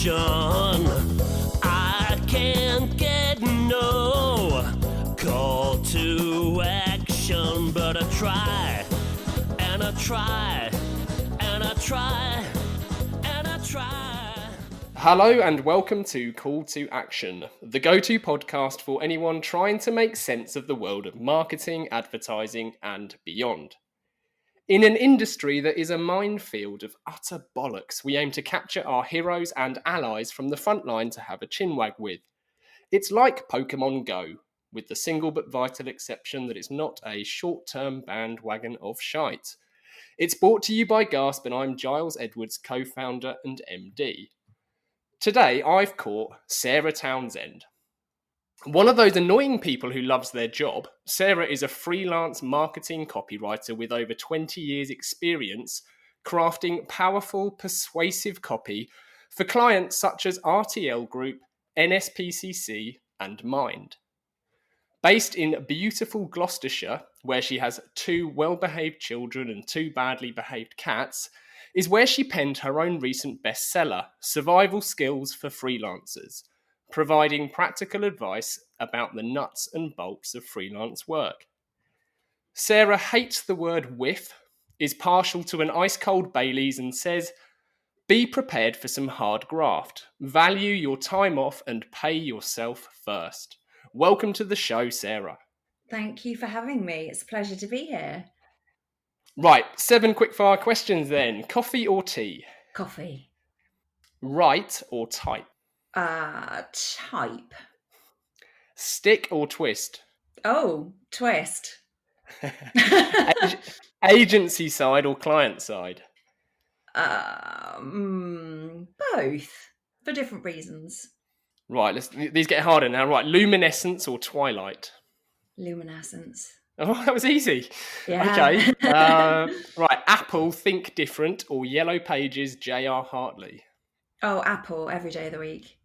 action. I can't get no call to action, but I try, and I try, and I try, and I try. Hello and welcome to Call to Action, the go-to podcast for anyone trying to make sense of the world of marketing, advertising and beyond. In an industry that is a minefield of utter bollocks, we aim to capture our heroes and allies from the front line to have a chinwag with. It's like Pokemon Go, with the single but vital exception that it's not a short-term bandwagon of shite. It's brought to you by Gasp, and I'm Giles Edwards, co-founder and MD. Today, I've caught Sarah Townsend. One of those annoying people who loves their job, Sarah is a freelance marketing copywriter with over 20 years' experience crafting powerful, persuasive copy for clients such as RTL Group, NSPCC, and Mind. Based in beautiful Gloucestershire, where she has 2 well-behaved children and 2 badly behaved cats, is where she penned her own recent bestseller, Survival Skills for Freelancers, providing practical advice about the nuts and bolts of freelance work. Sarah hates the word whiff, is partial to an ice-cold Baileys and says, be prepared for some hard graft. Value your time off and pay yourself first. Welcome to the show, Sarah. Thank you for having me. It's a pleasure to be here. Right, 7 quickfire questions then. Coffee or tea? Coffee. Write or type? Type. Stick or twist? Oh, twist. Agency side or client side? Both, for different reasons. Right, these get harder now. Right, luminescence or twilight? Luminescence. Oh, that was easy. Yeah. Okay. Right, Apple, Think Different or Yellow Pages, J.R. Hartley? Oh, Apple, every day of the week.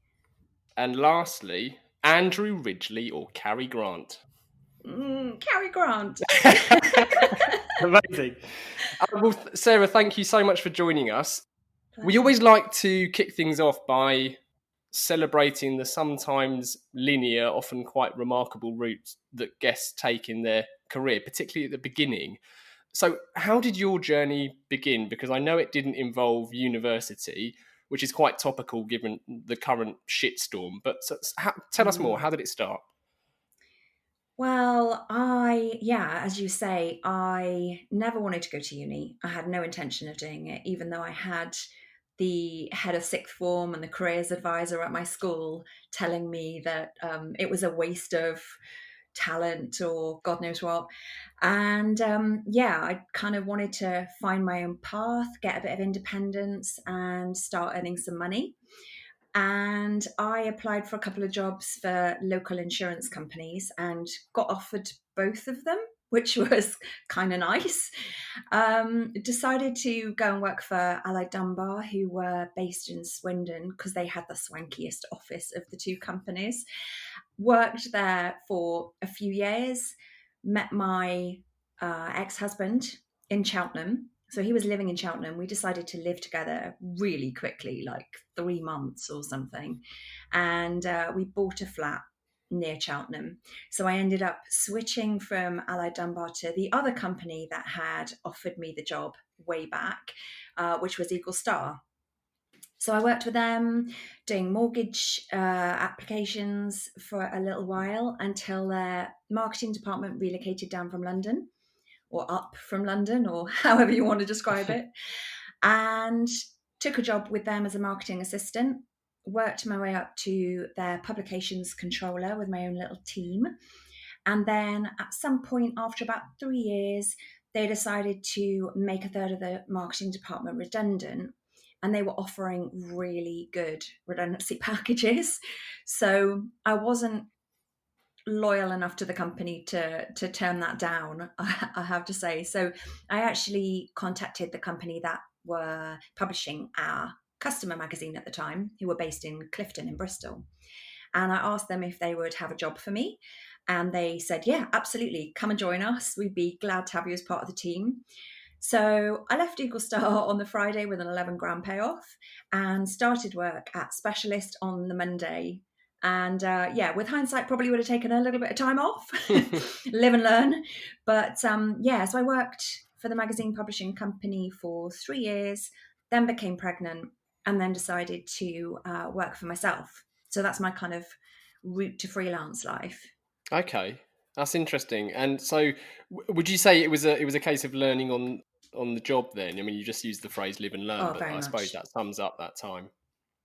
And lastly, Andrew Ridgeley or Cary Grant? Cary Grant. Amazing. Well, Sarah, thank you so much for joining us. We always like to kick things off by celebrating the sometimes linear, often quite remarkable routes that guests take in their career, particularly at the beginning. So how did your journey begin? Because I know it didn't involve university, which is quite topical given the current shitstorm. But tell us more. How did it start? Well, as you say, I never wanted to go to uni. I had no intention of doing it, even though I had the head of sixth form and the careers advisor at my school telling me that it was a waste of talent or God knows what. And I kind of wanted to find my own path, get a bit of independence and start earning some money. And I applied for a couple of jobs for local insurance companies and got offered both of them, which was kind of nice. Decided to go and work for Allied Dunbar, who were based in Swindon because they had the swankiest office of the 2 companies. Worked there for a few years, met my ex-husband in Cheltenham. So he was living in Cheltenham. We decided to live together really quickly, like 3 months or something. And we bought a flat near Cheltenham. So I ended up switching from Allied Dunbar to the other company that had offered me the job way back, which was Eagle Star. So I worked with them doing mortgage applications for a little while until their marketing department relocated down from London, or up from London, or however you want to describe it, and took a job with them as a marketing assistant. Worked my way up to their publications controller with my own little team. And then at some point after about 3 years, they decided to make a third of the marketing department redundant. And they were offering really good redundancy packages. So I wasn't loyal enough to the company to turn that down, I have to say. So I actually contacted the company that were publishing our customer magazine at the time, who were based in Clifton in Bristol. And I asked them if they would have a job for me. And they said, yeah, absolutely. Come and join us. We'd be glad to have you as part of the team. So I left Eagle Star on the Friday with an 11 grand payoff and started work at Specialist on the Monday. And yeah, with hindsight, probably would have taken a little bit of time off, live and learn. But yeah, so I worked for the magazine publishing company for 3 years, then became pregnant, and then decided to work for myself. So that's my kind of route to freelance life. Okay, that's interesting. And so, would you say it was a case of learning on the job then? I mean, you just used the phrase "live and learn," Oh, but very I suppose much. that sums up that time.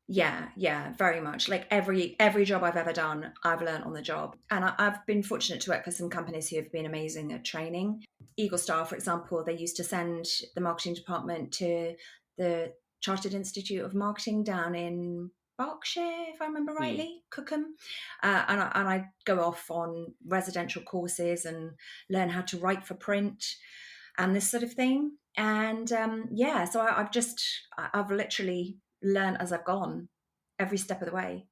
Yeah, very much. Like every job I've ever done, I've learned on the job, and I've been fortunate to work for some companies who have been amazing at training. Eagle Star, for example, they used to send the marketing department to the Chartered Institute of Marketing down in Berkshire, if I remember Hmm. rightly, Cookham, and I go off on residential courses and learn how to write for print and this sort of thing. And yeah, so I've literally learned as I've gone every step of the way.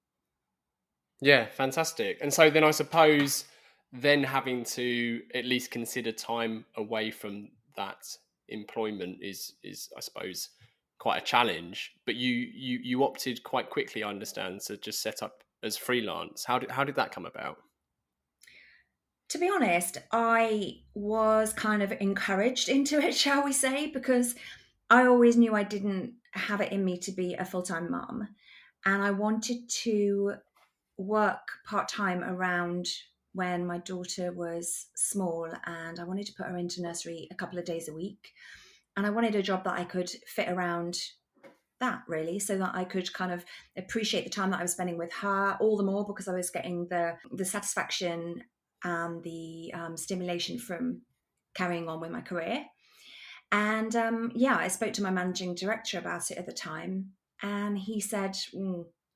Yeah, fantastic. And so then I suppose then having to at least consider time away from that employment is I suppose quite a challenge. But you opted quite quickly, I understand, to just set up as freelance. How did that come about? To be honest, I was kind of encouraged into it, shall we say, because I always knew I didn't have it in me to be a full time mum. And I wanted to work part time around when my daughter was small, and I wanted to put her into nursery a couple of days a week. And I wanted a job that I could fit around that, really, so that I could kind of appreciate the time that I was spending with her all the more, because I was getting the satisfaction and the stimulation from carrying on with my career. And yeah, I spoke to my managing director about it at the time, and he said,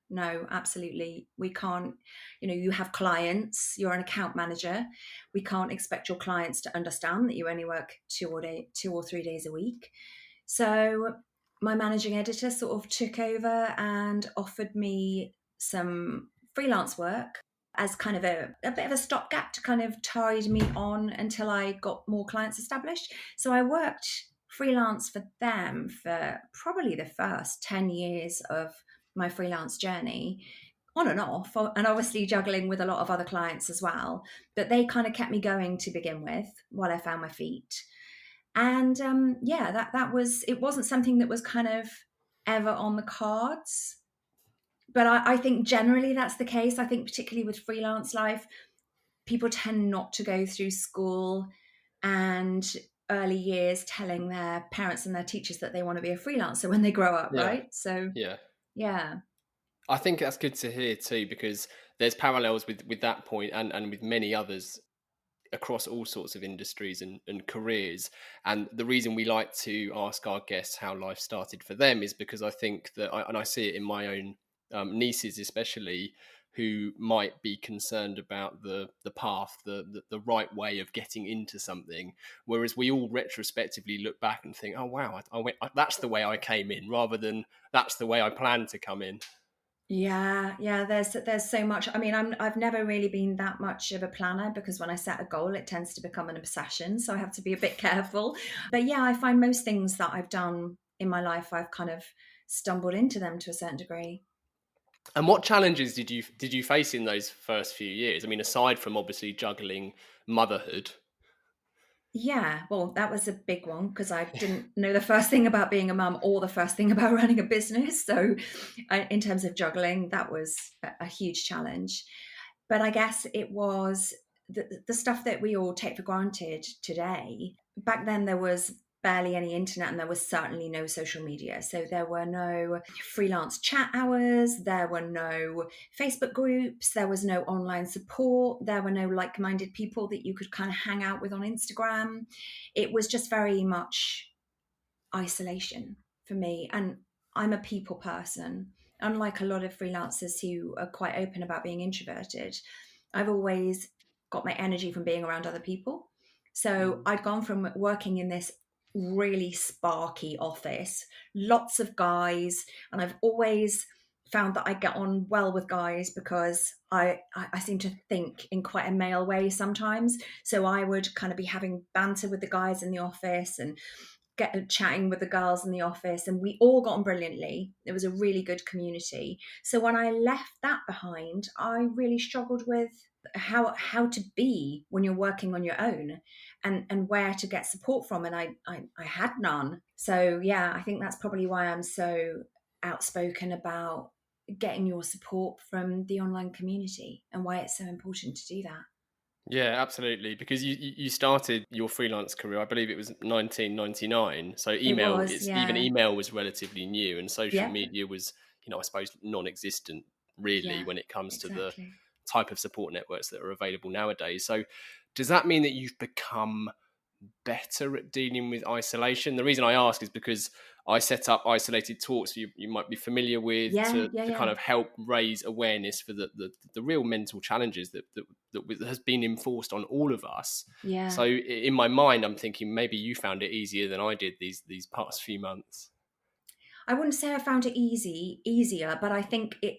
no, absolutely, we can't. You have clients, you're an account manager. We can't expect your clients to understand that you only work 2 or 3 days a week. So my managing editor sort of took over and offered me some freelance work as kind of a bit of a stopgap to kind of tide me on until I got more clients established. So I worked freelance for them for probably the first 10 years of my freelance journey, on and off, and obviously juggling with a lot of other clients as well. But they kind of kept me going to begin with while I found my feet. And yeah, that was, it wasn't something that was kind of ever on the cards. But I think generally that's the case. I think particularly with freelance life, people tend not to go through school and early years telling their parents and their teachers that they want to be a freelancer when they grow up, Yeah, right? So yeah. yeah. I think that's good to hear too, because there's parallels with that point and with many others across all sorts of industries and careers. And the reason we like to ask our guests how life started for them is because I think that, and I see it in my own nieces especially, who might be concerned about the path, the right way of getting into something, whereas we all retrospectively look back and think, oh wow, that's the way I came in, rather than that's the way I planned to come in. Yeah. There's so much. I mean, I've never really been that much of a planner, because when I set a goal, it tends to become an obsession. So I have to be a bit careful. But yeah, I find most things that I've done in my life, I've kind of stumbled into them to a certain degree. And what challenges did you face in those first few years? I mean, aside from obviously juggling motherhood. Yeah, well, that was a big one, because I didn't know the first thing about being a mum or the first thing about running a business. So, in terms of juggling, that was a huge challenge. But I guess it was the stuff that we all take for granted today. Back then, there was barely any internet, and there was certainly no social media. So there were no freelance chat hours, there were no Facebook groups, there was no online support, there were no like-minded people that you could kind of hang out with on Instagram. It was just very much isolation for me. And I'm a people person. Unlike a lot of freelancers who are quite open about being introverted, I've always got my energy from being around other people. So Mm. I'd gone from working in this really sparky office, lots of guys, and I've always found that I get on well with guys because I seem to think in quite a male way sometimes. So I would kind of be having banter with the guys in the office, and chatting with the girls in the office, and we all got on brilliantly. It was a really good community. So when I left that behind, I really struggled with how to be when you're working on your own, and where to get support from, and I had none. So yeah, I think that's probably why I'm so outspoken about getting your support from the online community, and why it's so important to do that. Yeah, absolutely. Because you started your freelance career, I believe it was 1999. So It was, even yeah. email was relatively new, and social Yep. media was, I suppose, non-existent really Yeah, when it comes to the exactly. type of support networks that are available nowadays. So does that mean that you've become better at dealing with isolation? The reason I ask is because I set up isolated talks you might be familiar with Yeah, yeah, to kind yeah. of help raise awareness for the real mental challenges that has been enforced on all of us. Yeah. So in my mind, I'm thinking maybe you found it easier than I did these past few months. I wouldn't say I found it easier, but I think it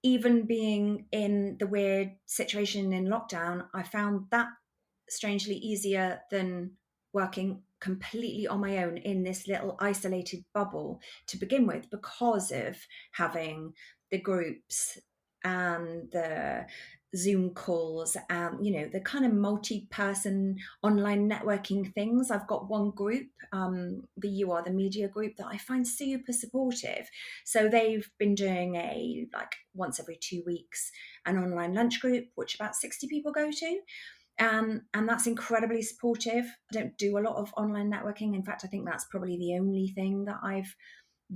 even being in the weird situation in lockdown, I found that strangely easier than working completely on my own in this little isolated bubble to begin with, because of having the groups and the Zoom calls and the kind of multi-person online networking things. I've got one group, the You Are the Media group, that I find super supportive. So they've been doing a, like, once every 2 weeks, an online lunch group, which about 60 people go to. And that's incredibly supportive. I don't do a lot of online networking. In fact, I think that's probably the only thing that I've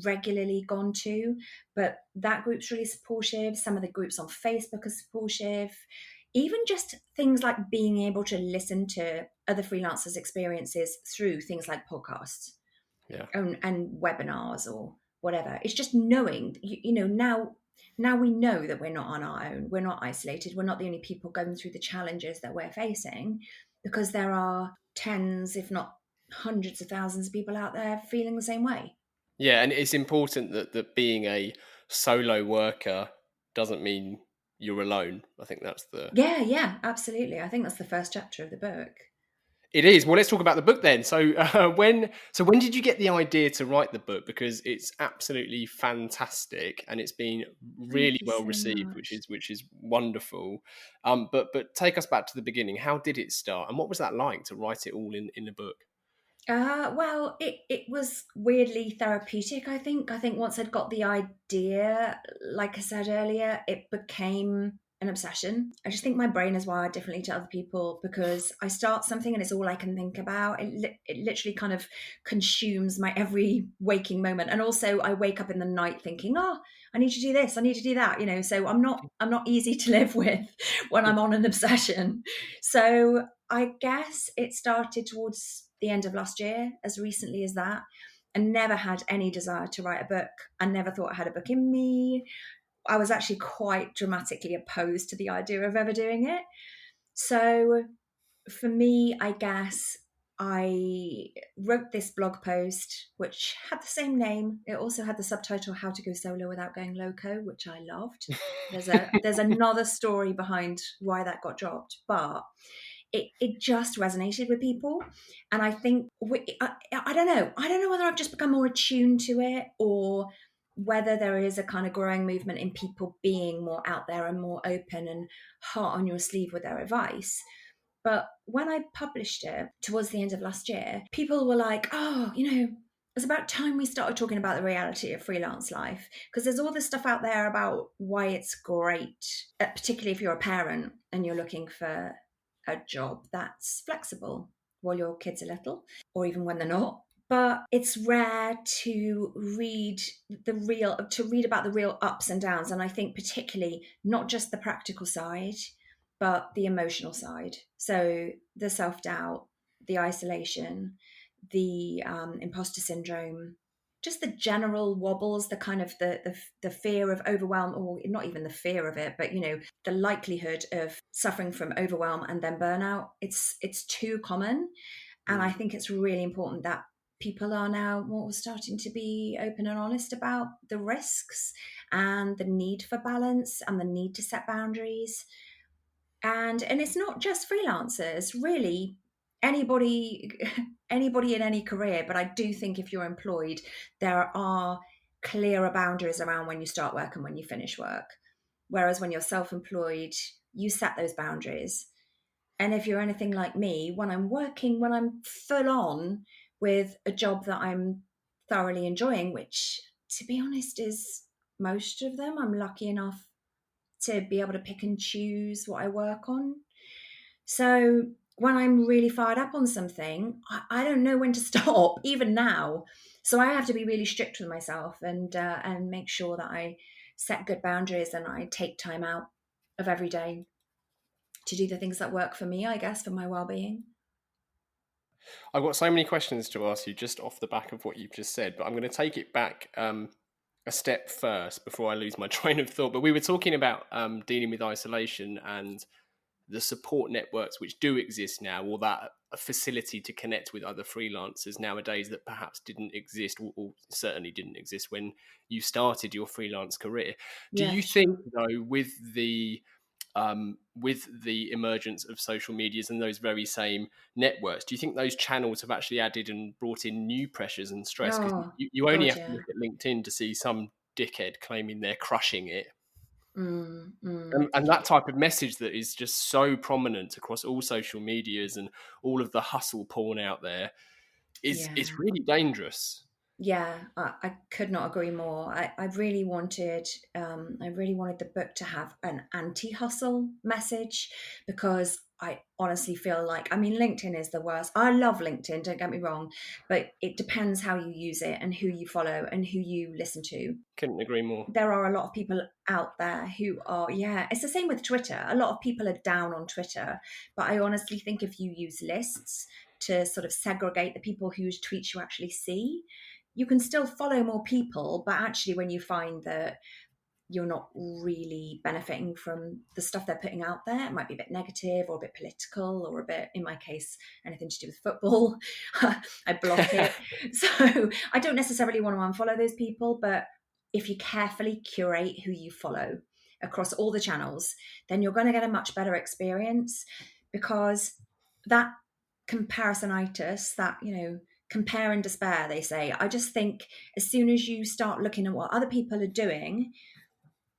regularly gone to. But that group's really supportive. Some of the groups on Facebook are supportive. Even just things like being able to listen to other freelancers' experiences through things like podcasts Yeah. and webinars or whatever. It's just knowing, now we know that we're not on our own. We're not isolated. We're not the only people going through the challenges that we're facing, because there are tens, if not hundreds of thousands of people out there feeling the same way. Yeah, and it's important that being a solo worker doesn't mean you're alone. I think that's the Yeah, yeah, absolutely. I think that's the first chapter of the book. It is. Well, let's talk about the book then. So, when did you get the idea to write the book? Because it's absolutely fantastic and it's been really Thank you well so received, much. which is wonderful. But take us back to the beginning. How did it start, and what was that like to write it all in the book? Well, it was weirdly therapeutic, I think. I think once I'd got the idea, like I said earlier, it became an obsession. I just think my brain is wired differently to other people, because I start something and it's all I can think about. It literally kind of consumes my every waking moment. And also I wake up in the night thinking, oh, I need to do this, I need to do that, so I'm not easy to live with when I'm on an obsession. So I guess it started towards the end of last year, as recently as that. I never had any desire to write a book. I never thought I had a book in me. I was actually quite dramatically opposed to the idea of ever doing it. So for me, I guess I wrote this blog post, which had the same name. It also had the subtitle "How to Go Solo Without Going Loco," which I loved. There's another story behind why that got dropped, but it just resonated with people. And I think I don't know whether I've just become more attuned to it, or whether there is a kind of growing movement in people being more out there and more open and heart on your sleeve with their advice. But when I published it towards the end of last year, people were like, oh, it's about time we started talking about the reality of freelance life, because there's all this stuff out there about why it's great, particularly if you're a parent and you're looking for a job that's flexible while your kids are little, or even when they're not. But it's rare to read about the real ups and downs. And I think particularly not just the practical side, but the emotional side. So the self-doubt, the isolation, the imposter syndrome, just the general wobbles, the kind of the fear of overwhelm, or not even the fear of it, but the likelihood of suffering from overwhelm and then burnout. It's too common. And I Mm. think it's really important that people are now more starting to be open and honest about the risks and the need for balance and the need to set boundaries. And it's not just freelancers, really. anybody anybody in any career, but I do think if you're employed, there are clearer boundaries around when you start work and when you finish work. Whereas when you're self-employed, you set those boundaries. And if you're anything like me, when I'm working, when I'm full on with a job that I'm thoroughly enjoying, which to be honest is most of them, I'm lucky enough to be able to pick and choose what I work on. So when I'm really fired up on something, I don't know when to stop, even now. So I have to be really strict with myself and make sure that I set good boundaries and I take time out of every day to do the things that work for me, I guess, for my well-being. I've got so many questions to ask you just off the back of what you've just said, but I'm going to take it back a step first before I lose my train of thought. But we were talking about dealing with isolation and the support networks which do exist now, or that a facility to connect with other freelancers nowadays that perhaps didn't exist, or certainly didn't exist when you started your freelance career. Do Yeah, you for sure. think, though, with the emergence of social medias and those very same networks, do you think those channels have actually added and brought in new pressures and stress? Because Oh, you only God, have to yeah. look at LinkedIn to see some dickhead claiming they're crushing it. Mm, mm, And that type of message that is just so prominent across all social medias and all of the hustle porn out there is yeah. really dangerous. Yeah, I could not agree more. I really wanted the book to have an anti-hustle message because I honestly feel like, I mean, LinkedIn is the worst. I love LinkedIn, don't get me wrong, but it depends how you use it and who you follow and who you listen to. Couldn't agree more. There are a lot of people out there who are, yeah, it's the same with Twitter. A lot of people are down on Twitter, but I honestly think if you use lists to sort of segregate the people whose tweets you actually see, you can still follow more people, but actually when you find that you're not really benefiting from the stuff they're putting out there, it might be a bit negative or a bit political or a bit, in my case, anything to do with football, I block it. So I don't necessarily want to unfollow those people, but if you carefully curate who you follow across all the channels, then you're going to get a much better experience, because that comparisonitis, that, compare and despair, they say, I just think as soon as you start looking at what other people are doing,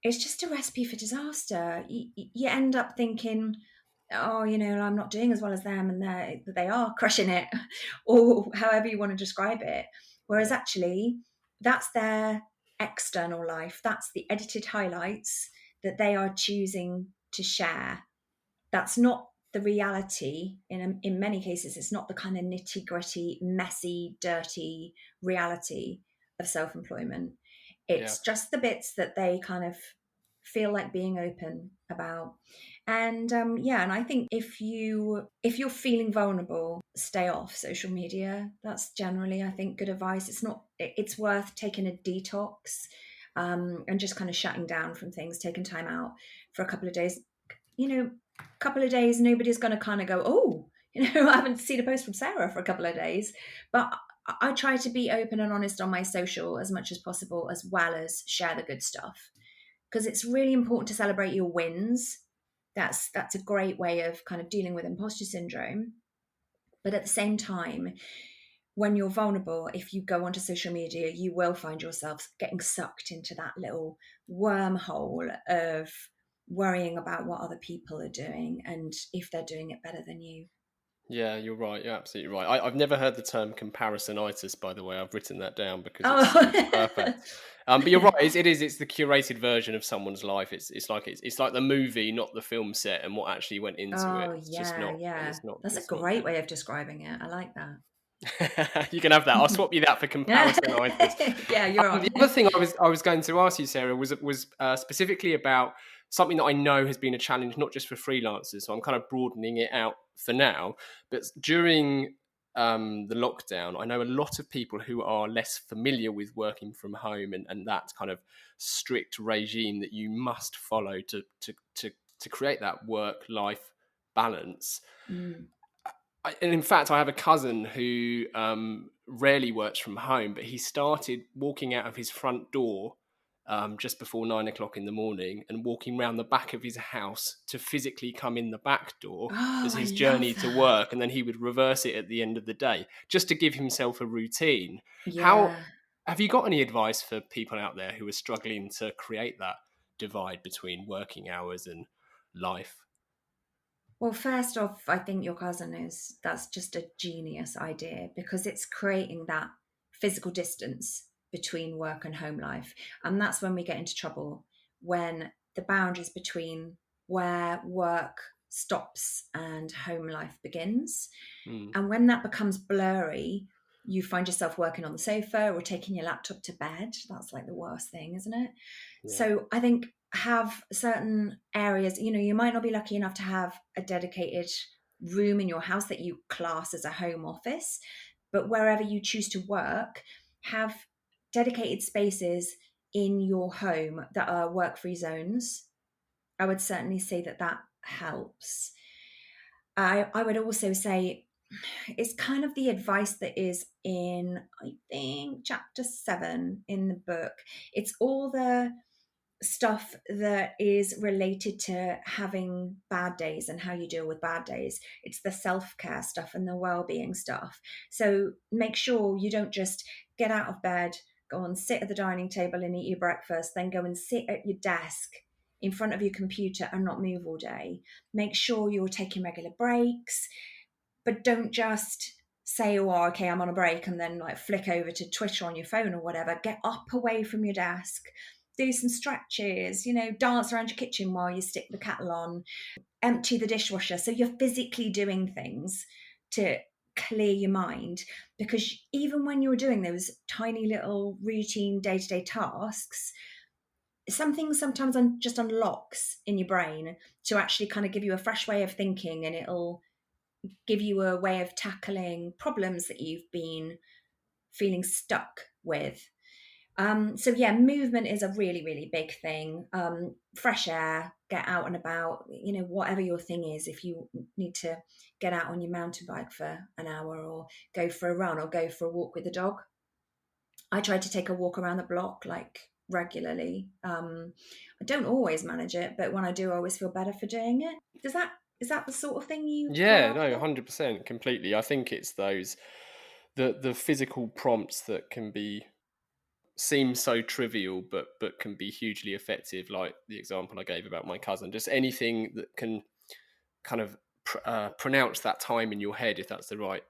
it's just a recipe for disaster. You end up thinking, oh, I'm not doing as well as them, and they are crushing it, or however you want to describe it. Whereas actually, that's their external life. That's the edited highlights that they are choosing to share. That's not the reality. In many cases, it's not the kind of nitty gritty, messy, dirty reality of self-employment. Yeah. It's just the bits that they kind of feel like being open about. And yeah, and I think if you're feeling vulnerable, stay off social media. That's generally, I think, good advice. It's worth taking a detox, and just kind of shutting down from things, taking time out for a couple of days. Couple of days, nobody's going to kind of go, oh, I haven't seen a post from Sarah for a couple of days. But I try to be open and honest on my social as much as possible, as well as share the good stuff, because it's really important to celebrate your wins. That's a great way of kind of dealing with imposter syndrome. But at the same time, when you're vulnerable, if you go onto social media, you will find yourself getting sucked into that little wormhole of worrying about what other people are doing and if they're doing it better than you. Yeah, you're right. You're absolutely right. I've never heard the term comparisonitis, by the way. I've written that down because it's Oh, perfect. But you're right. It's the curated version of someone's life. It's like the movie, not the film set, and what actually went into it. oh It's just yeah, not. yeah. That's a It's not great good. way of describing it. I like that. You can have that. I'll swap you that for comparisonitis. Yeah, you're The on. other thing I was going to ask you, Sarah, was specifically about something that I know has been a challenge, not just for freelancers. So I'm kind of broadening it out for now. But during the lockdown, I know a lot of people who are less familiar with working from home and that kind of strict regime that you must follow to create that work-life balance. Mm, And in fact, I have a cousin who rarely works from home, but he started walking out of his front door just before 9 o'clock in the morning and walking round the back of his house to physically come in the back door Oh, as I his love journey to that. work, and then he would reverse it at the end of the day just to give himself a routine. How Yeah. have you got any advice for people out there who are struggling to create that divide between working hours and life? Well, first off, I think your cousin that's just a genius idea because it's creating that physical distance between work and home life. And that's when we get into trouble, when the boundaries between where work stops and home life begins. Mm, And when that becomes blurry, you find yourself working on the sofa or taking your laptop to bed. That's like the worst thing, isn't it? yeah. So I think have certain areas, you might not be lucky enough to have a dedicated room in your house that you class as a home office, but wherever you choose to work, have dedicated spaces in your home that are work-free zones. I would certainly say that helps. I would also say it's kind of the advice that is in, I think, chapter 7 in the book. It's all the stuff that is related to having bad days and how you deal with bad days. It's the self-care stuff and the well-being stuff. So make sure you don't just get out of bed, go and sit at the dining table and eat your breakfast, then go and sit at your desk in front of your computer and not move all day. Make sure you're taking regular breaks, but don't just say, oh, okay, I'm on a break, and then like flick over to Twitter on your phone or whatever. Get up away from your desk, do some stretches, dance around your kitchen while you stick the kettle on, empty the dishwasher. So you're physically doing things to clear your mind, because even when you're doing those tiny little routine day-to-day tasks, something sometimes just unlocks in your brain to actually kind of give you a fresh way of thinking, and it'll give you a way of tackling problems that you've been feeling stuck with. So yeah, movement is a really, really big thing. Fresh air, get out and about, whatever your thing is. If you need to get out on your mountain bike for an hour or go for a run or go for a walk with the dog. I try to take a walk around the block like regularly. I don't always manage it, but when I do, I always feel better for doing it. Is that the sort of thing you're Yeah, no, after? 100%, completely. I think it's those the physical prompts that can be seem so trivial but can be hugely effective, like the example I gave about my cousin. Just anything that can kind of pronounce that time in your head, if that's the right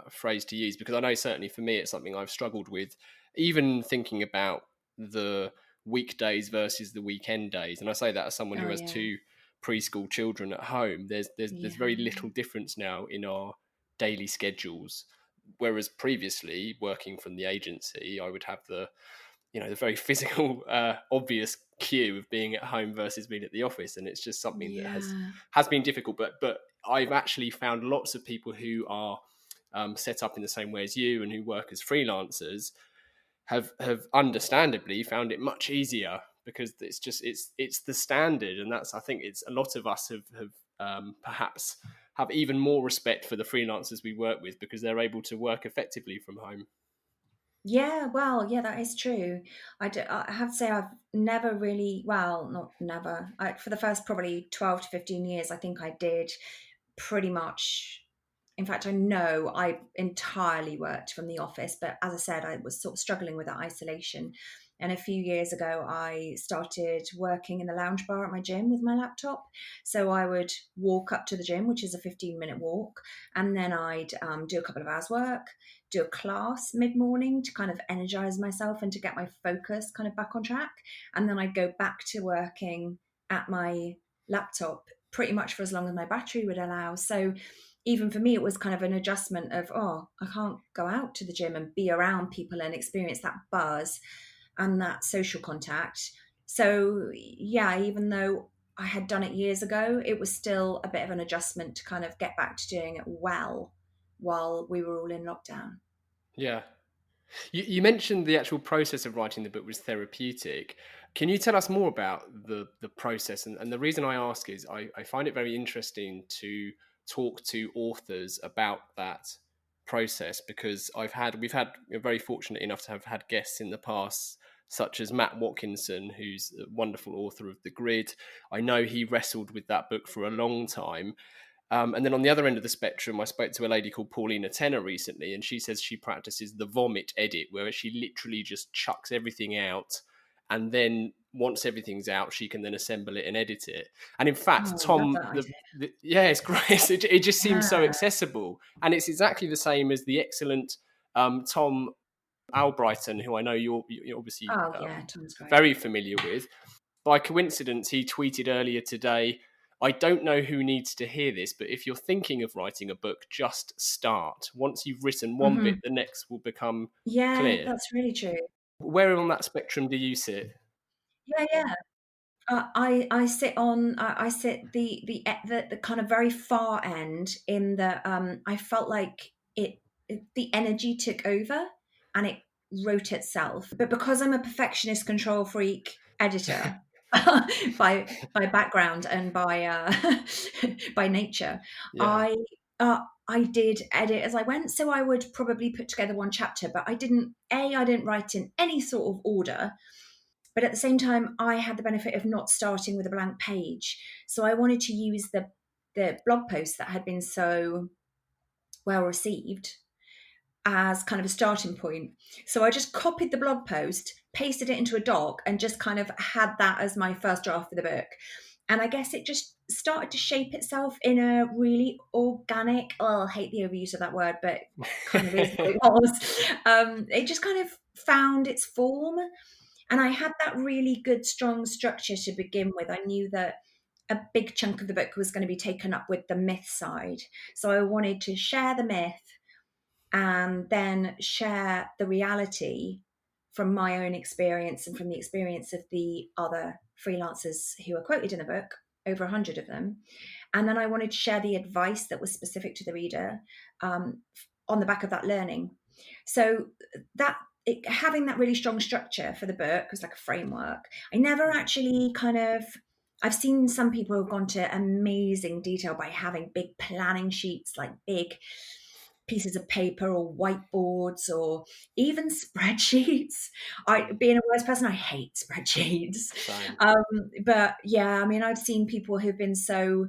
phrase to use. Because I know certainly for me it's something I've struggled with, even thinking about the weekdays versus the weekend days. And I say that as someone who Oh has yeah, two preschool children at home. There's very yeah, little difference now in our daily schedules, whereas previously working from the agency I would have the very physical obvious cue of being at home versus being at the office, and it's just something that yeah. has been difficult. But I've actually found lots of people who are set up in the same way as you and who work as freelancers have understandably found it much easier, because it's the standard. And that's, I think it's a lot of us have perhaps have even more respect for the freelancers we work with, because they're able to work effectively from home. Yeah, well, yeah, that is true. I have to say I've never really, well, not never. For the first probably 12 to 15 years, I think I did pretty much. In fact, I know I entirely worked from the office, but as I said, I was sort of struggling with that isolation. And a few years ago, I started working in the lounge bar at my gym with my laptop. So I would walk up to the gym, which is a 15-minute walk, and then I'd do a couple of hours work, do a class mid-morning to kind of energize myself and to get my focus kind of back on track. And then I'd go back to working at my laptop pretty much for as long as my battery would allow. So even for me, it was kind of an adjustment of, oh, I can't go out to the gym and be around people and experience that buzz and that social contact. So yeah, even though I had done it years ago, it was still a bit of an adjustment to kind of get back to doing it well while we were all in lockdown. Yeah. You mentioned the actual process of writing the book was therapeutic. Can you tell us more about the process? And the reason I ask is I find it very interesting to talk to authors about that process, because we're very fortunate enough to have had guests in the past such as Matt Watkinson, who's a wonderful author of The Grid. I know he wrestled with that book for a long time. And then on the other end of the spectrum, I spoke to a lady called Paulina Tenner recently, and she says she practices the vomit edit, where she literally just chucks everything out, and then once everything's out, she can then assemble it and edit it. And in fact, Oh, I love Tom, that idea. yeah, it's great. It just seems so Yeah. accessible, and it's exactly the same as the excellent Tom Albrighton, who I know you're obviously Oh, yeah, Tom's great. very familiar with. By coincidence, he tweeted earlier today, I don't know who needs to hear this, but if you're thinking of writing a book, just start. Once you've written one bit, the next will become Yeah, clear. that's really true. Where on that spectrum do you sit? Yeah, yeah. I sit on I sit the kind of very far end in the I felt like the energy took over and it wrote itself. But because I'm a perfectionist, control freak editor by background and by by nature, Yeah. I I did edit as I went. So I would probably put together one chapter, but I didn't write in any sort of order. But at the same time, I had the benefit of not starting with a blank page. So I wanted to use the blog post that had been so well received as kind of a starting point. So I just copied the blog post, pasted it into a doc, and just kind of had that as my first draft for the book. And I guess it just started to shape itself in a really organic, I hate the overuse of that word, but kind of is what it was. It just kind of found its form. And I had that really good, strong structure to begin with. I knew that a big chunk of the book was going to be taken up with the myth side. So I wanted to share the myth and then share the reality from my own experience and from the experience of the other freelancers who are quoted in the book, over 100 of them. And then I wanted to share the advice that was specific to the reader on the back of that learning. So having that really strong structure for the book was like a framework. I never actually I've seen some people who've gone to amazing detail by having big planning sheets, like big pieces of paper or whiteboards or even spreadsheets. Being a words person, I hate spreadsheets. But yeah, I mean, I've seen people who've been so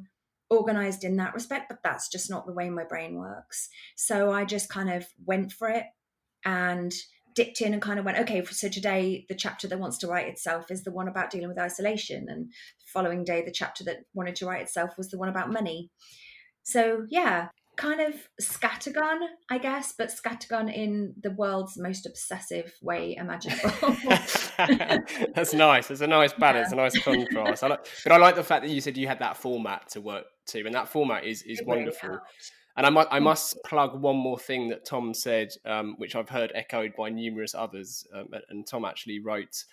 organized in that respect, but that's just not the way my brain works. So I just kind of went for it and dipped in and kind of went, okay, so today the chapter that wants to write itself is the one about dealing with isolation, and the following day the chapter that wanted to write itself was the one about money. So yeah, kind of scattergun, I guess, but scattergun in the world's most obsessive way imaginable. That's nice. There's a nice balance, a nice contrast. But I like the fact that you said you had that format to work to, and that format is It really wonderful. helped. And I must plug one more thing that Tom said, which I've heard echoed by numerous others. And Tom actually wrote,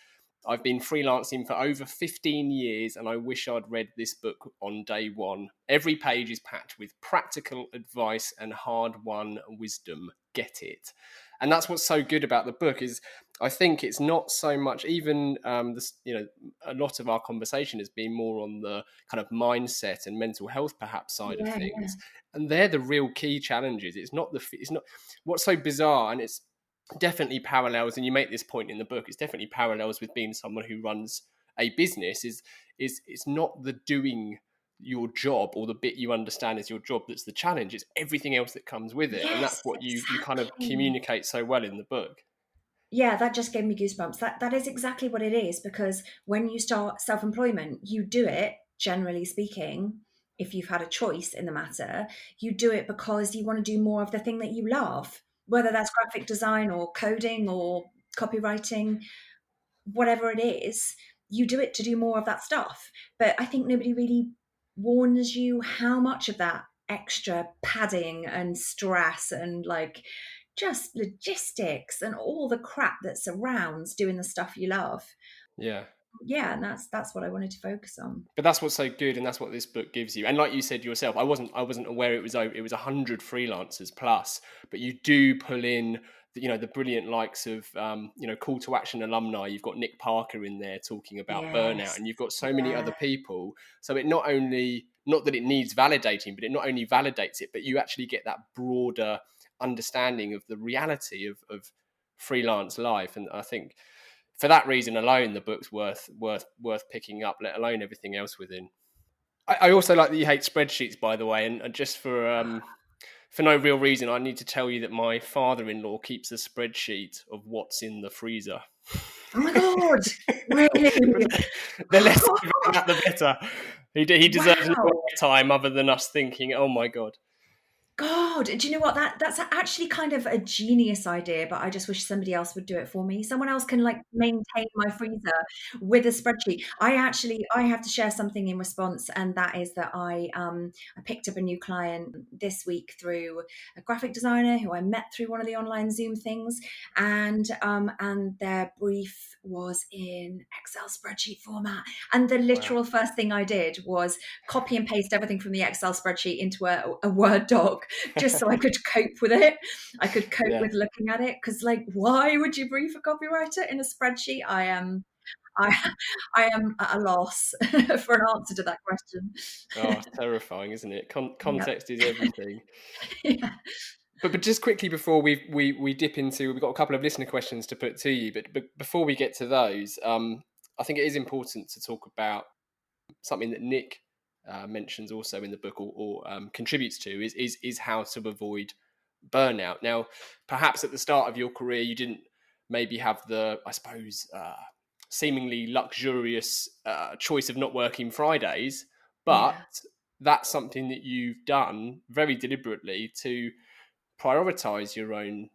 I've been freelancing for over 15 years and I wish I'd read this book on day one. Every page is packed with practical advice and hard-won wisdom. Get it. And that's what's so good about the book is I think it's not so much even a lot of our conversation has been more on the kind of mindset and mental health perhaps side of things. And they're the real key challenges. It's not what's so bizarre, and it's definitely parallels, and you make this point in the book, it's definitely parallels with being someone who runs a business is it's not the doing your job or the bit you understand is your job that's the challenge, it's everything else that comes with it. And that's what you kind of communicate so well in the book. Yeah, that just gave me goosebumps. That is exactly what it is, because when you start self-employment, you do it, generally speaking, if you've had a choice in the matter, you do it because you want to do more of the thing that you love, whether that's graphic design or coding or copywriting, whatever it is, you do it to do more of that stuff. But I think nobody really warns you how much of that extra padding and stress and like just logistics and all the crap that surrounds doing the stuff you love. Yeah. And that's what I wanted to focus on. But that's what's so good, and that's what this book gives you. And like you said yourself, I wasn't aware it was 100 freelancers plus, but you do pull in the brilliant likes of Call to Action alumni. You've got Nick Parker in there talking about burnout, and you've got so many other people. So it not that it needs validating, but it not only validates it, but you actually get that broader understanding of the reality of freelance life. And I think for that reason alone, the book's worth picking up, let alone everything else within. I also like that you hate spreadsheets, by the way, and just for no real reason, I need to tell you that my father-in-law keeps a spreadsheet of what's in the freezer. Oh my God, really? The less about that, the better. He deserves no Wow. time other than us thinking, oh my God. God, do you know what? That's actually kind of a genius idea, but I just wish somebody else would do it for me. Someone else can like maintain my freezer with a spreadsheet. I have to share something in response, and that is that I picked up a new client this week through a graphic designer who I met through one of the online Zoom things, and their brief was in Excel spreadsheet format. And the literal first thing I did was copy and paste everything from the Excel spreadsheet into a Word doc, just so I could cope with it. I could cope with looking at it, because like, why would you brief a copywriter in a spreadsheet? I am at a loss for an answer to that question. Oh, it's terrifying, isn't it? Context is everything. Yeah. But just quickly before we dip into, we've got a couple of listener questions to put to you. But before we get to those, I think it is important to talk about something that Nick mentions also in the book, or contributes to, is how to avoid burnout. Now, perhaps at the start of your career, you didn't maybe have the, I suppose, seemingly luxurious choice of not working Fridays, but that's something that you've done very deliberately to prioritize your own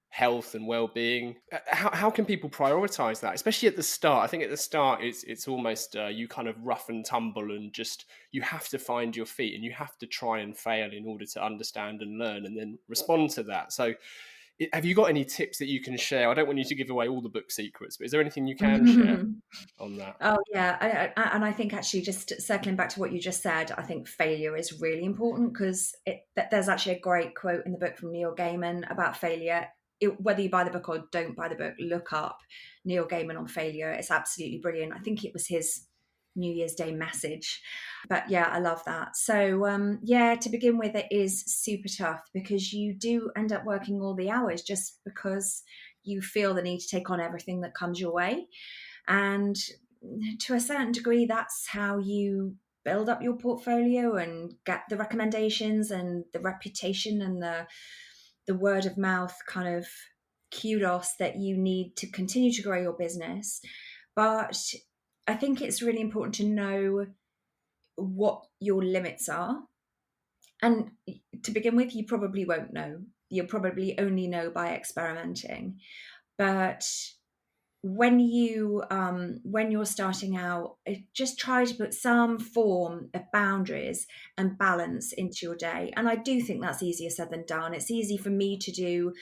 health and well-being. How can people prioritize that, especially at the start? I think at the start it's almost you kind of rough and tumble, and just you have to find your feet and you have to try and fail in order to understand and learn and then respond to that. So have you got any tips that you can share? I don't want you to give away all the book secrets, but is there anything you can share on that? Oh yeah, and I think actually, just circling back to what you just said, I think failure is really important, because there's actually a great quote in the book from Neil Gaiman about failure. Whether you buy the book or don't buy the book, look up Neil Gaiman on failure. It's absolutely brilliant. I think it was his New Year's Day message. But yeah, I love that. So to begin with, it is super tough, because you do end up working all the hours just because you feel the need to take on everything that comes your way. And to a certain degree, that's how you build up your portfolio and get the recommendations and the reputation and the word of mouth kind of kudos that you need to continue to grow your business. But I think it's really important to know what your limits are. And to begin with, you probably won't know. You'll probably only know by experimenting. But when you're starting out, just try to put some form of boundaries and balance into your day. And I do think that's easier said than done. It's easy for me to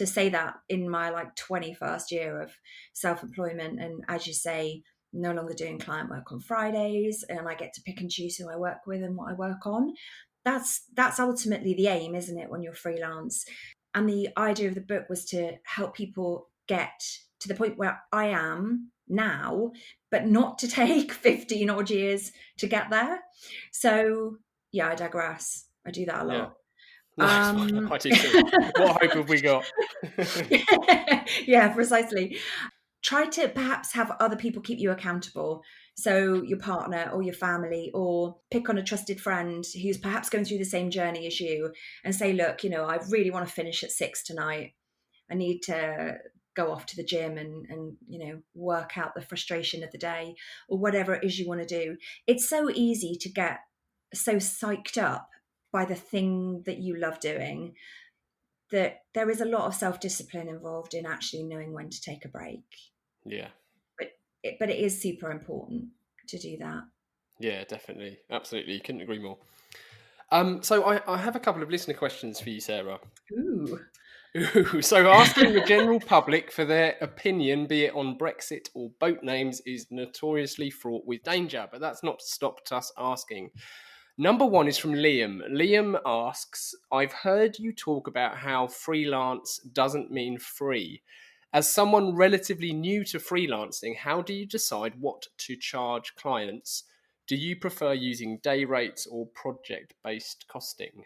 say that in my like 21st year of self-employment, and as you say, no longer doing client work on Fridays, and I get to pick and choose who I work with and what I work on. That's ultimately the aim, isn't it, when you're freelance? And the idea of the book was to help people get to the point where I am now, but not to take 15 odd years to get there. So yeah, I digress. I do that a lot. Yeah. No, I do too. What hope have we got? Yeah, precisely. Try to perhaps have other people keep you accountable. So your partner or your family, or pick on a trusted friend who's perhaps going through the same journey as you, and say, look, I really want to finish at 6 tonight. I need to go off to the gym and work out the frustration of the day, or whatever it is you want to do. It's so easy to get so psyched up by the thing that you love doing that there is a lot of self-discipline involved in actually knowing when to take a break. Yeah. But it is super important to do that. Yeah, definitely. Absolutely. Couldn't agree more. So I have a couple of listener questions for you, Sarah. Ooh. So asking the general public for their opinion, be it on Brexit or boat names, is notoriously fraught with danger, but that's not stopped us asking. Number one is from Liam. Liam asks, I've heard you talk about how freelance doesn't mean free. As someone relatively new to freelancing, how do you decide what to charge clients? Do you prefer using day rates or project-based costing?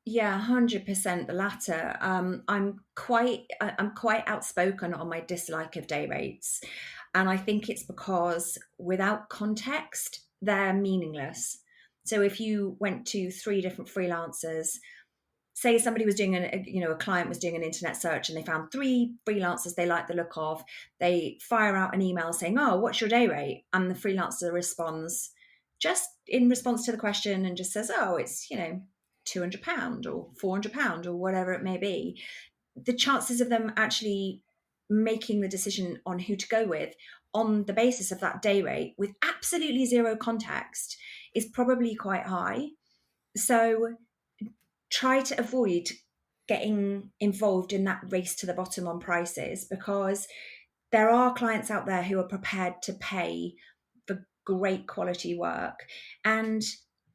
Yeah, 100% the latter. I'm quite outspoken on my dislike of day rates. And I think it's because without context, they're meaningless. So if you went to 3 different freelancers, say somebody was doing a client was doing an internet search and they found 3 freelancers they like the look of, they fire out an email saying, oh, what's your day rate? And the freelancer responds just in response to the question and just says, oh, it's, £200 or £400 or whatever it may be. The chances of them actually making the decision on who to go with on the basis of that day rate with absolutely zero context is probably quite high. So try to avoid getting involved in that race to the bottom on prices, because there are clients out there who are prepared to pay for great quality work. And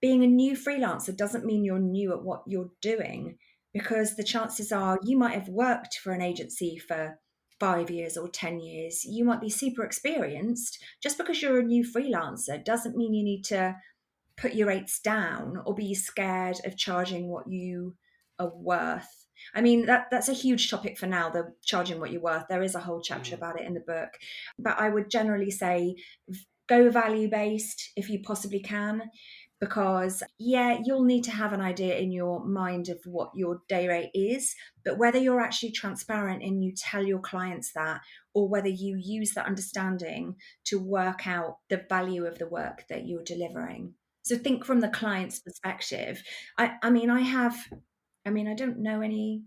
being a new freelancer doesn't mean you're new at what you're doing, because the chances are you might have worked for an agency for 5 years or 10 years. You might be super experienced. Just because you're a new freelancer doesn't mean you need to put your rates down or be scared of charging what you are worth. I mean, that's a huge topic for now, the charging what you're worth. There is a whole chapter about it in the book. But I would generally say go value-based if you possibly can, because, yeah, you'll need to have an idea in your mind of what your day rate is, but whether you're actually transparent and you tell your clients that, or whether you use that understanding to work out the value of the work that you're delivering. So think from the client's perspective. I don't know any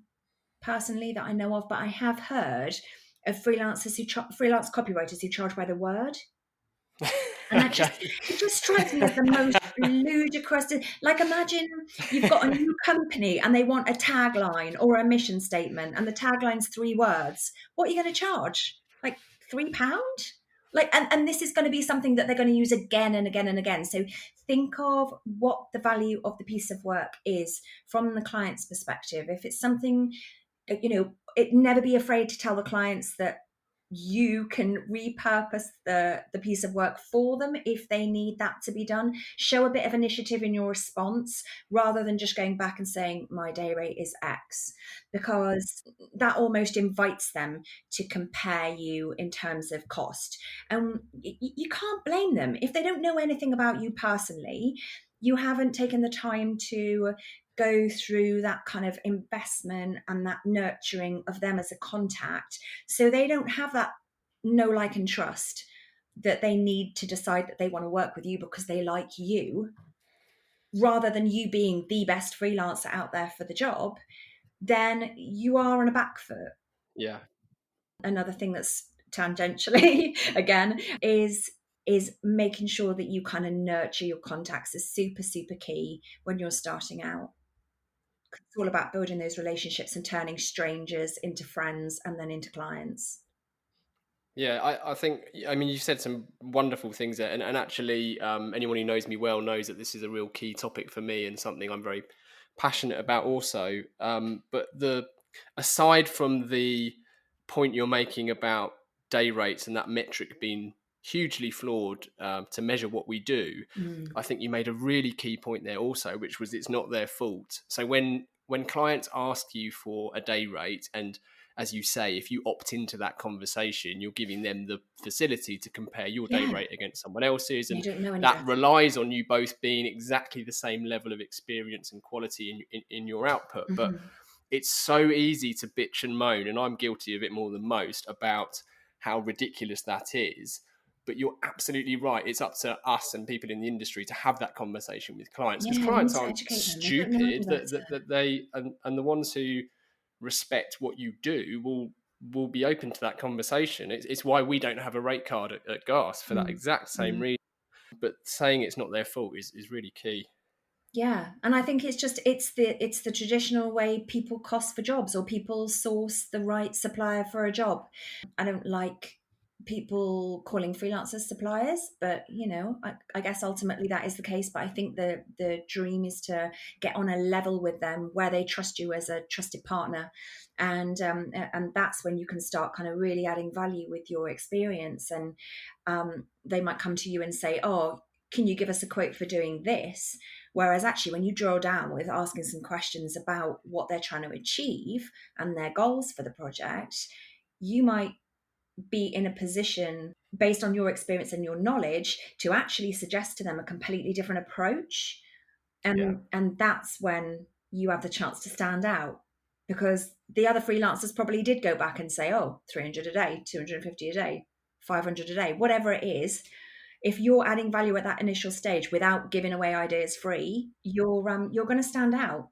personally that I know of, but I have heard of freelance copywriters who charge by the word. And it just strikes me as the most ludicrous. Like, imagine you've got a new company and they want a tagline or a mission statement, and the tagline's 3 words. What are you going to charge? Like £3? Like, and this is going to be something that they're going to use again and again and again. So think of what the value of the piece of work is from the client's perspective. If it's something, never be afraid to tell the clients that you can repurpose the piece of work for them if they need that to be done. Show a bit of initiative in your response rather than just going back and saying my day rate is X, because that almost invites them to compare you in terms of cost. And you can't blame them if they don't know anything about you personally. You haven't taken the time to go through that kind of investment and that nurturing of them as a contact. So they don't have that know, like, and trust that they need to decide that they want to work with you because they like you, rather than you being the best freelancer out there for the job. Then you are on a back foot. Yeah. Another thing that's tangentially again is making sure that you kind of nurture your contacts is super, super key when you're starting out. It's all about building those relationships and turning strangers into friends and then into clients. Yeah, I think, you said some wonderful things there. And actually, anyone who knows me well knows that this is a real key topic for me and something I'm very passionate about also. But aside from the point you're making about day rates and that metric being hugely flawed to measure what we do, I think you made a really key point there also, which was it's not their fault. So when clients ask you for a day rate, and as you say, if you opt into that conversation, you're giving them the facility to compare your day rate against someone else's, and that relies on you both being exactly the same level of experience and quality in your output. But it's so easy to bitch and moan, and I'm guilty of it more than most, about how ridiculous that is. But you're absolutely right. It's up to us and people in the industry to have that conversation with clients, because clients aren't stupid. That they and the ones who respect what you do will be open to that conversation. It's why we don't have a rate card at Gas for that exact same reason. But saying it's not their fault is really key. Yeah, and I think it's the traditional way people cost for jobs, or people source the right supplier for a job. I don't like people calling freelancers suppliers, but I guess ultimately that is the case. But I think the dream is to get on a level with them where they trust you as a trusted partner, and that's when you can start kind of really adding value with your experience. And they might come to you and say, oh, can you give us a quote for doing this? Whereas actually, when you drill down with asking some questions about what they're trying to achieve and their goals for the project, you might be in a position, based on your experience and your knowledge, to actually suggest to them a completely different approach. And that's when you have the chance to stand out, because the other freelancers probably did go back and say, oh, 300 a day, 250 a day, 500 a day, whatever it is. If you're adding value at that initial stage without giving away ideas free, you're going to stand out.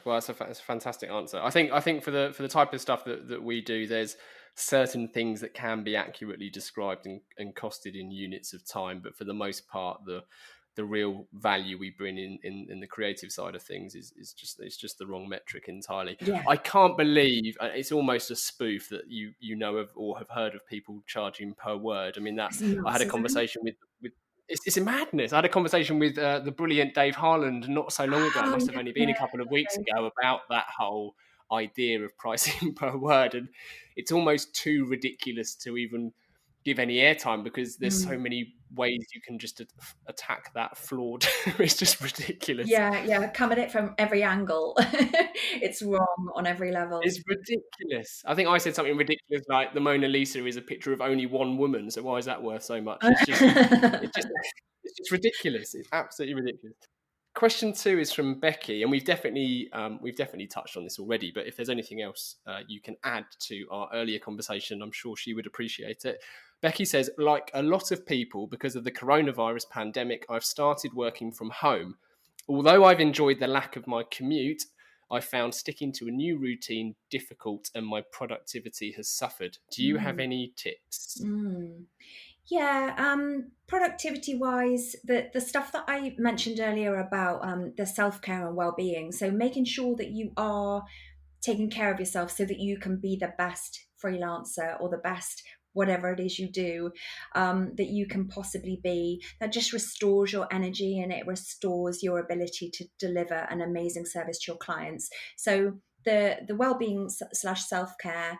Well, it's a fantastic answer. I think for the type of stuff that we do, there's certain things that can be accurately described and costed in units of time, but for the most part, the real value we bring in the creative side of things is just the wrong metric entirely. Yeah. I can't believe it's almost a spoof that you know of or have heard of people charging per word. I mean, that I had a conversation with it's a madness. I had a conversation with the brilliant Dave Harland not so long ago. It must have only been a couple of weeks ago, about that whole idea of pricing per word, and it's almost too ridiculous to even give any airtime, because there's so many ways you can just attack that flawed. It's just ridiculous. Yeah, come at it from every angle. It's wrong on every level. It's ridiculous. I think I said something ridiculous like the Mona Lisa is a picture of only one woman, so why is that worth so much? It's just ridiculous. It's absolutely ridiculous. Question 2 is from Becky, and we've definitely touched on this already, but if there's anything else you can add to our earlier conversation, I'm sure she would appreciate it. Becky says, like a lot of people, because of the coronavirus pandemic, I've started working from home. Although I've enjoyed the lack of my commute, I found sticking to a new routine difficult and my productivity has suffered. Do you have any tips? Yeah, productivity wise, the stuff that I mentioned earlier about the self-care and well-being, so making sure that you are taking care of yourself so that you can be the best freelancer or the best whatever it is you do, that you can possibly be, that just restores your energy and it restores your ability to deliver an amazing service to your clients. So the well-being / self-care.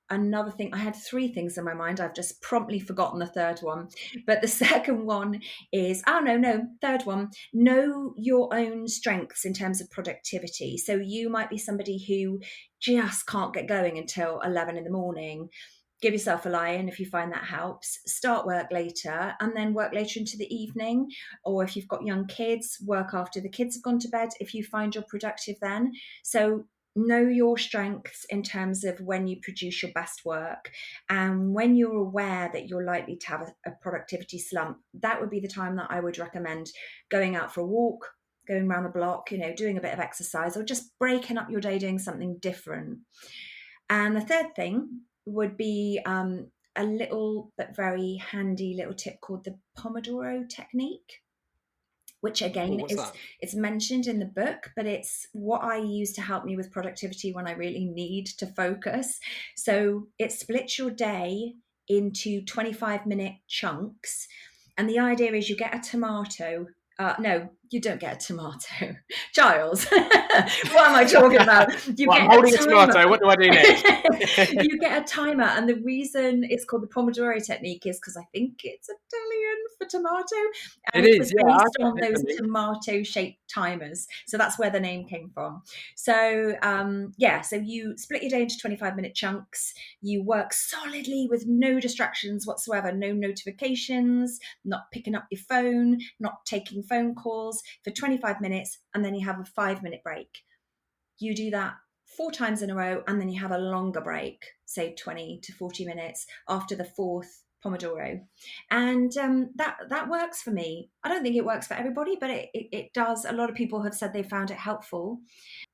Another thing, I had 3 things in my mind. I've just promptly forgotten the third one. But the second one is, third one, know your own strengths in terms of productivity. So you might be somebody who just can't get going until 11 in the morning. Give yourself a lie-in if you find that helps. Start work later and then work later into the evening. Or if you've got young kids, work after the kids have gone to bed if you find you're productive then. So know your strengths in terms of when you produce your best work, and when you're aware that you're likely to have a productivity slump, that would be the time that I would recommend going out for a walk, going around the block, doing a bit of exercise, or just breaking up your day doing something different. And the third thing would be a little but very handy little tip called the Pomodoro technique, which again it's mentioned in the book, but it's what I use to help me with productivity when I really need to focus. So it splits your day into 25-minute chunks. And the idea is you get a tomato. No, you don't get a tomato. Giles, what am I talking about? I'm holding a tomato. What do I do next? You get a timer. And the reason it's called the Pomodoro technique is because I think it's Italian for tomato. And it was based on those tomato-shaped timers. So that's where the name came from. So, so you split your day into 25-minute chunks. You work solidly with no distractions whatsoever, no notifications, not picking up your phone, not taking phone calls for 25 minutes, and then you have a 5-minute break. You do that 4 times in a row, and then you have a longer break, say 20 to 40 minutes after the 4th Pomodoro. And that works for me. I don't think it works for everybody, but it does. A lot of people have said they found it helpful.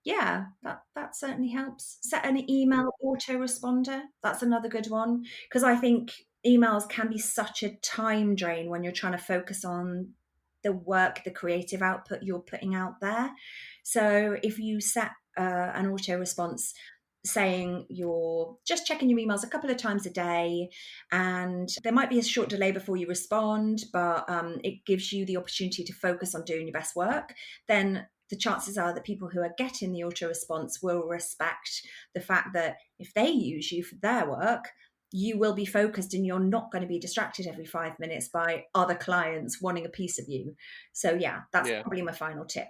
Yeah, that certainly helps. Set an email autoresponder. That's another good one, because I think emails can be such a time drain when you're trying to focus on the work, the creative output you're putting out there. So if you set an auto response saying you're just checking your emails a couple of times a day, and there might be a short delay before you respond, but it gives you the opportunity to focus on doing your best work, then the chances are that people who are getting the auto response will respect the fact that if they use you for their work, you will be focused and you're not going to be distracted every 5 minutes by other clients wanting a piece of you. So yeah, that's probably my final tip.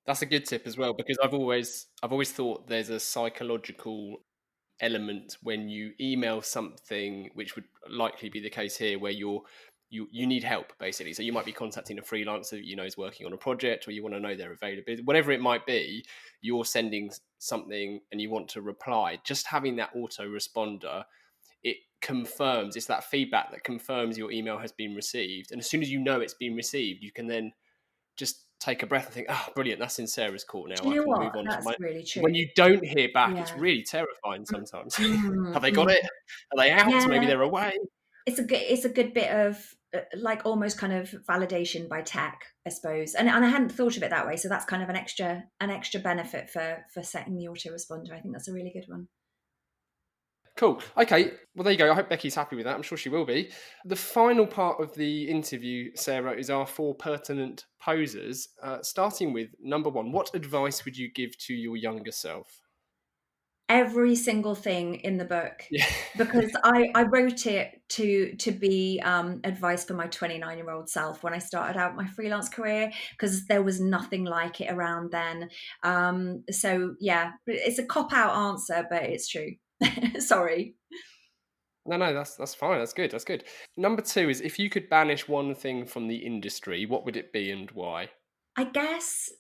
That's a good tip as well, because I've always thought there's a psychological element when you email something, which would likely be the case here, where you need help, basically. So you might be contacting a freelancer that you know is working on a project, or you want to know their availability, whatever it might be. You're sending something and you want to reply. Just having that autoresponder, it confirms, it's that feedback that confirms your email has been received. And as soon as you know it's been received, you can then just take a breath and think, oh, brilliant, that's in Sarah's court now. Do you I know can what? move on to That's my. really true. When you don't hear back, it's Yeah. really terrifying sometimes. Mm, Have they got it? Are they out? Yeah. Maybe they're away. It's a good bit of like almost kind of validation by tech, I suppose. And I hadn't thought of it that way. So that's kind of an extra benefit for setting the autoresponder. I think that's a really good one. Cool. Okay. Well, there you go. I hope Becky's happy with that. I'm sure she will be. The final part of the interview, Sarah, is our 4 pertinent posers. Starting with number 1, what advice would you give to your younger self? Every single thing in the book, Yeah. because I wrote it to be advice for my 29-year-old self when I started out my freelance career, because there was nothing like it around then. So yeah, it's a cop-out answer, but it's true. Sorry. No, that's fine. That's good. That's good. Number 2 is, if you could banish one thing from the industry, what would it be and why? I guess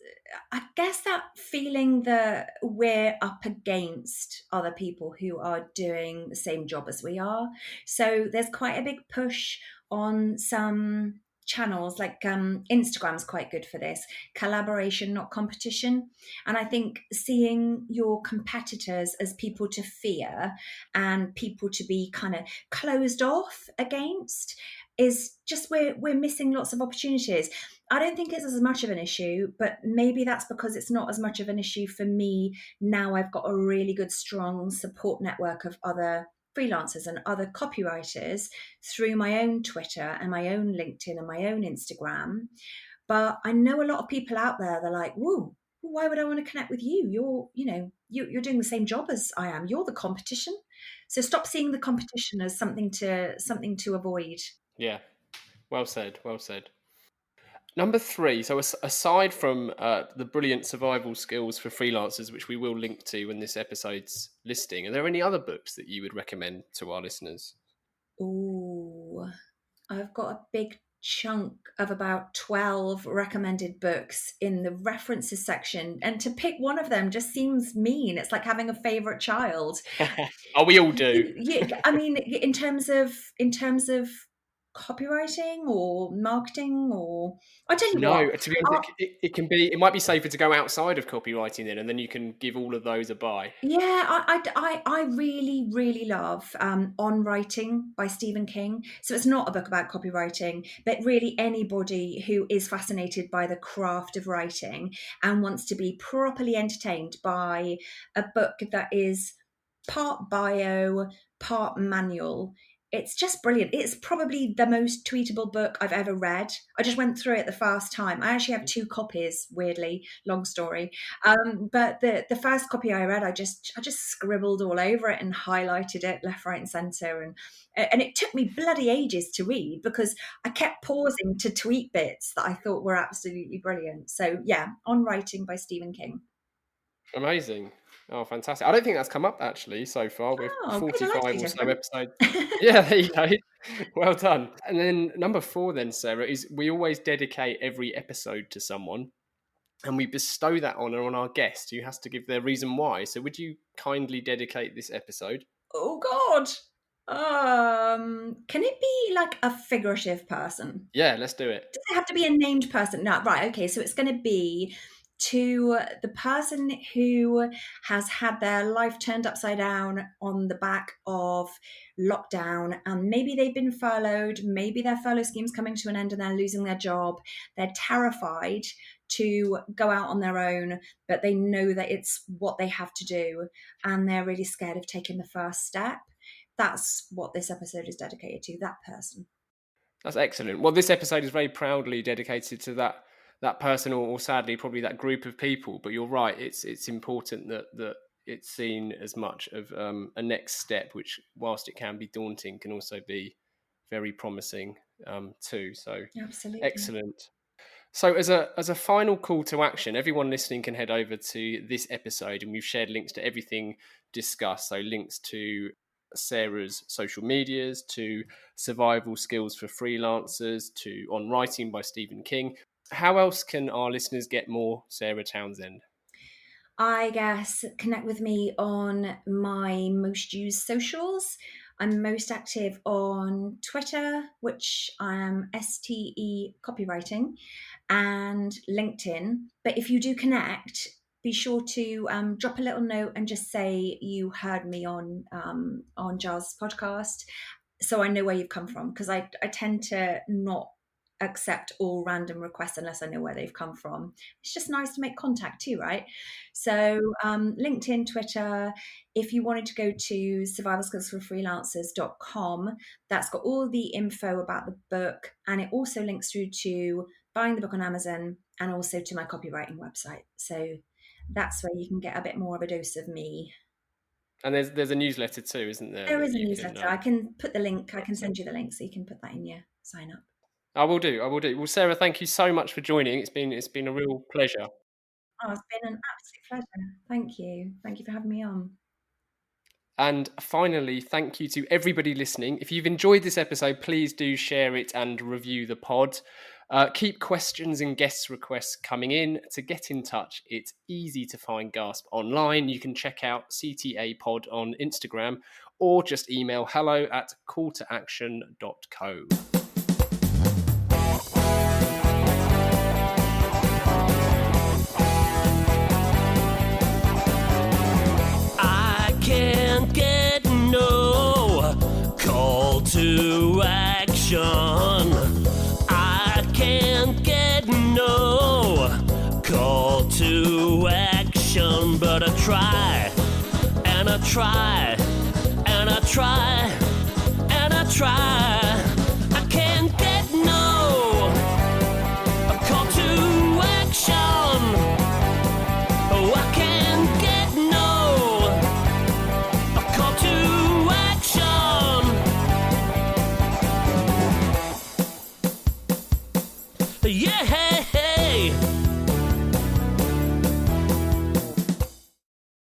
that feeling that we're up against other people who are doing the same job as we are. So there's quite a big push on some channels, like Instagram's quite good for this: collaboration, not competition. And I think seeing your competitors as people to fear and people to be kind of closed off against is just, we're missing lots of opportunities. I don't think it's as much of an issue, but maybe that's because it's not as much of an issue for me now. I've got a really good, strong support network of other freelancers and other copywriters through my own Twitter and my own LinkedIn and my own Instagram. But I know a lot of people out there, they're like, whoa, why would I want to connect with you? You're doing the same job as I am. You're the competition. So stop seeing the competition as something to avoid. Yeah. Well said. Well said. Number 3, so aside from the brilliant survival skills for freelancers, which we will link to in this episode's listing, are there any other books that you would recommend to our listeners? Ooh, I've got a big chunk of about 12 recommended books in the references section. And to pick one of them just seems mean. It's like having a favorite child. Oh, we all do. Yeah, I mean, in terms of copywriting or marketing, or I tell you what, No, to be honest, it might be safer to go outside of copywriting then, and then you can give all of those a buy. yeah, I really, really love On Writing by Stephen King. So it's not a book about copywriting, but really anybody who is fascinated by the craft of writing and wants to be properly entertained by a book that is part bio, part manual. It's just brilliant. It's probably the most tweetable book I've ever read. I just went through it the first time. I actually have 2 copies, weirdly, long story. But the first copy I read, I just scribbled all over it and highlighted it left, right, and centre, and it took me bloody ages to read because I kept pausing to tweet bits that I thought were absolutely brilliant. So yeah, On Writing by Stephen King. Amazing. Oh, fantastic. I don't think that's come up actually so far. We're Oh, good. I 45 like to be or so different. episodes. Yeah, there you go. Well done. And then number 4 then, Sarah, is we always dedicate every episode to someone, and we bestow that honour on our guest who has to give their reason why. So would you kindly dedicate this episode? Oh God. Can it be like a figurative person? Yeah, let's do it. Does it have to be a named person? No, right. Okay, so it's going to be to the person who has had their life turned upside down on the back of lockdown, and maybe they've been furloughed, maybe their furlough scheme's coming to an end and they're losing their job. They're terrified to go out on their own, but they know that it's what they have to do, and they're really scared of taking the first step. That's what this episode is dedicated to, that person. That's excellent. Well, this episode is very proudly dedicated to that person, or sadly probably that group of people. But you're right; it's important that it's seen as much of a next step, which, whilst it can be daunting, can also be very promising too. So Absolutely. excellent. So as a final call to action, everyone listening can head over to this episode, and we've shared links to everything discussed. So links to Sarah's social medias, to survival skills for freelancers, to On Writing by Stephen King. How else can our listeners get more Sarah Townsend? I guess connect with me on my most used socials. I'm most active on Twitter, which I am STE copywriting, and LinkedIn. But if you do connect, be sure to drop a little note and just say you heard me on Giles' podcast, so I know where you've come from, because I tend to not accept all random requests unless I know where they've come from. It's just nice to make contact too, right? So LinkedIn, Twitter. If you wanted to go to survivalskillsforfreelancers.com, that's got all the info about the book, and it also links through to buying the book on Amazon and also to my copywriting website. So that's where you can get a bit more of a dose of me. And there's a newsletter too, isn't there? There is a newsletter. I can put the link. I can send you the link so you can put that in your sign up. I will do. Well, Sarah, thank you so much for joining. It's been a real pleasure. Oh, it's been an absolute pleasure. Thank you. Thank you for having me on. And finally, thank you to everybody listening. If you've enjoyed this episode, please do share it and review the pod. Keep questions and guest requests coming in. To get in touch, it's easy to find Gasp online. You can check out CTA Pod on Instagram, or just email hello@calltoaction.co. To action. I can't get no call to action, but I try, and I try, and I try, and I try.